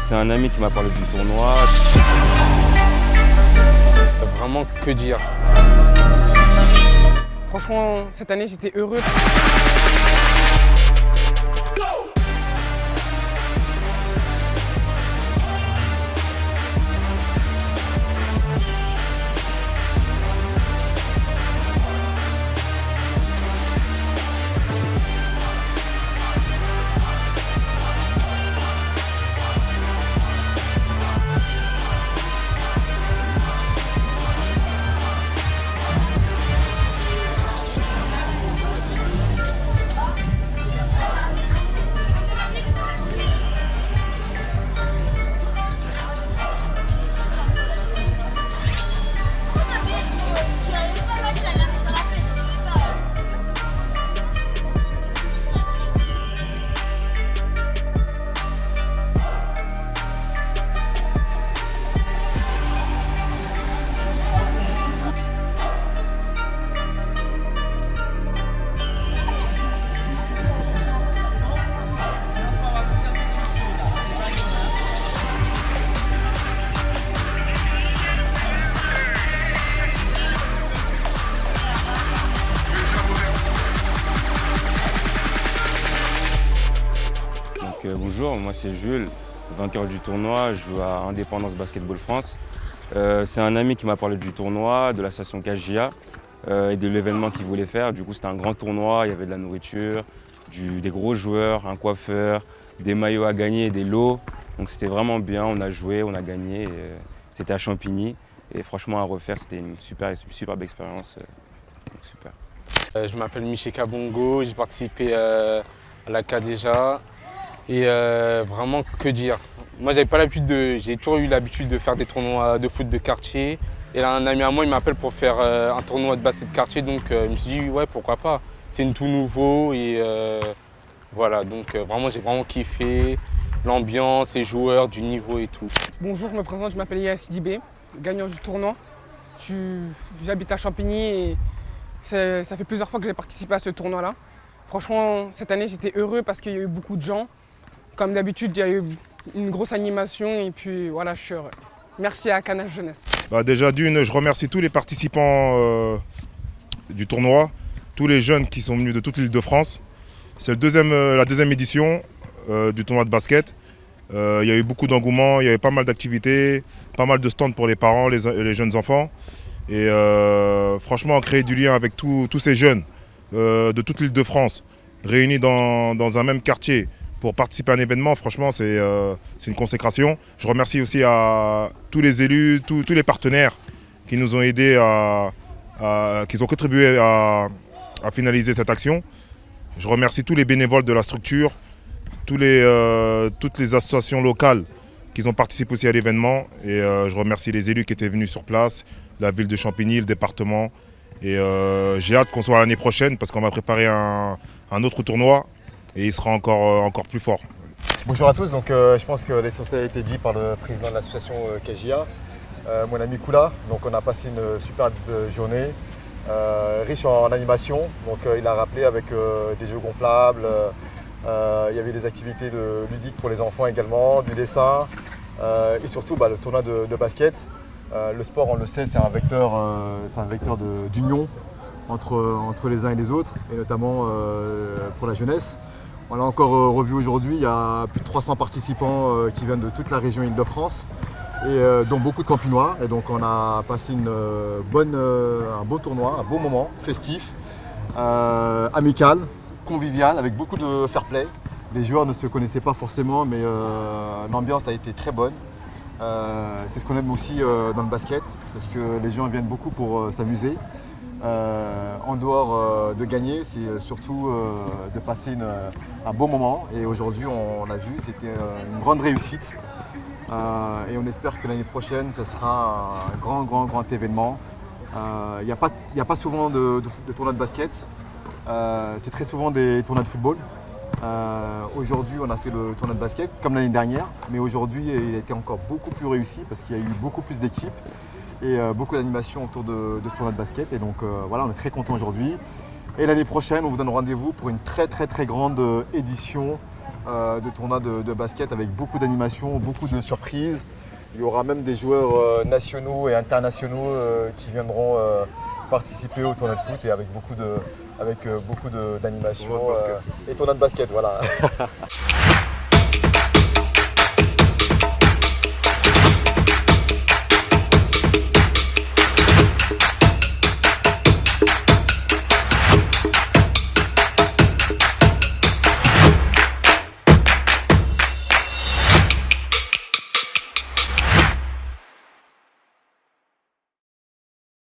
C'est un ami qui m'a parlé du tournoi. Vraiment que dire. Franchement, cette année, j'étais heureux. Bonjour, moi c'est Jules, vainqueur du tournoi, je joue à Indépendance Basketball France. C'est un ami qui m'a parlé du tournoi, de l'association KJA et de l'événement qu'il voulait faire. Du coup c'était un grand tournoi, il y avait de la nourriture, des gros joueurs, un coiffeur, des maillots à gagner, des lots. Donc c'était vraiment bien, on a joué, on a gagné. C'était à Champigny et franchement à refaire c'était une superbe expérience. Donc super. Je m'appelle Miché Kabongo, j'ai participé à la KDJA. Et vraiment, que dire. Moi, j'ai toujours eu l'habitude de faire des tournois de foot de quartier. Et là, un ami à moi, il m'appelle pour faire un tournoi de basket de quartier. Donc, je me suis dit, ouais, pourquoi pas. C'est tout nouveau. Et voilà, donc vraiment, j'ai vraiment kiffé l'ambiance, les joueurs, du niveau et tout. Bonjour, je me présente, je m'appelle Yaya Sidibé, gagnant du tournoi. J'habite à Champigny et ça fait plusieurs fois que j'ai participé à ce tournoi-là. Franchement, cette année, j'étais heureux parce qu'il y a eu beaucoup de gens. Comme d'habitude, il y a eu une grosse animation et puis voilà, je suis heureux. Merci à Canal Jeunesse. Déjà d'une, je remercie tous les participants du tournoi, tous les jeunes qui sont venus de toute l'Île-de-France. C'est la deuxième édition du tournoi de basket. Il y a eu beaucoup d'engouement, il y avait pas mal d'activités, pas mal de stands pour les parents, les jeunes enfants. Et franchement, on crée du lien avec tous ces jeunes de toute l'Île-de-France, réunis dans un même quartier, pour participer à un événement, franchement, c'est une consécration. Je remercie aussi à tous les élus, tous les partenaires qui nous ont aidés, qui ont contribué à finaliser cette action. Je remercie tous les bénévoles de la structure, toutes les associations locales qui ont participé aussi à l'événement. Et je remercie les élus qui étaient venus sur place, la ville de Champigny, le département. Et j'ai hâte qu'on soit l'année prochaine parce qu'on va préparer un autre tournoi. Et il sera encore plus fort. Bonjour à tous, donc, je pense que l'essentiel a été dit par le président de l'association KJA, mon ami Koula. Donc on a passé une superbe journée, riche en animation. Donc il a rappelé avec des jeux gonflables, il y avait des activités ludiques pour les enfants également, du dessin et surtout le tournoi de basket. Le sport, on le sait, c'est un vecteur d'union entre les uns et les autres, et notamment pour la jeunesse. On l'a encore revu aujourd'hui, il y a plus de 300 participants qui viennent de toute la région Île-de-France, dont beaucoup de Campinois. Et donc on a passé un beau tournoi, un beau moment, festif, amical, convivial, avec beaucoup de fair play. Les joueurs ne se connaissaient pas forcément, mais l'ambiance a été très bonne. C'est ce qu'on aime aussi dans le basket, parce que les gens viennent beaucoup pour s'amuser. En dehors de gagner, c'est surtout de passer un beau moment. Et aujourd'hui, on l'a vu, c'était une grande réussite. Et on espère que l'année prochaine, ce sera un grand événement. Il n'y a pas souvent de tournois de basket. C'est très souvent des tournois de football. Aujourd'hui, on a fait le tournoi de basket comme l'année dernière. Mais aujourd'hui, il a été encore beaucoup plus réussi parce qu'il y a eu beaucoup plus d'équipes et beaucoup d'animation autour de ce tournoi de basket. Et donc voilà, on est très contents aujourd'hui. Et l'année prochaine, on vous donne rendez-vous pour une très grande édition de tournoi de basket avec beaucoup d'animations, beaucoup de surprises. Il y aura même des joueurs nationaux et internationaux qui viendront participer au tournoi de foot et avec beaucoup d'animations et tournoi de basket. Voilà.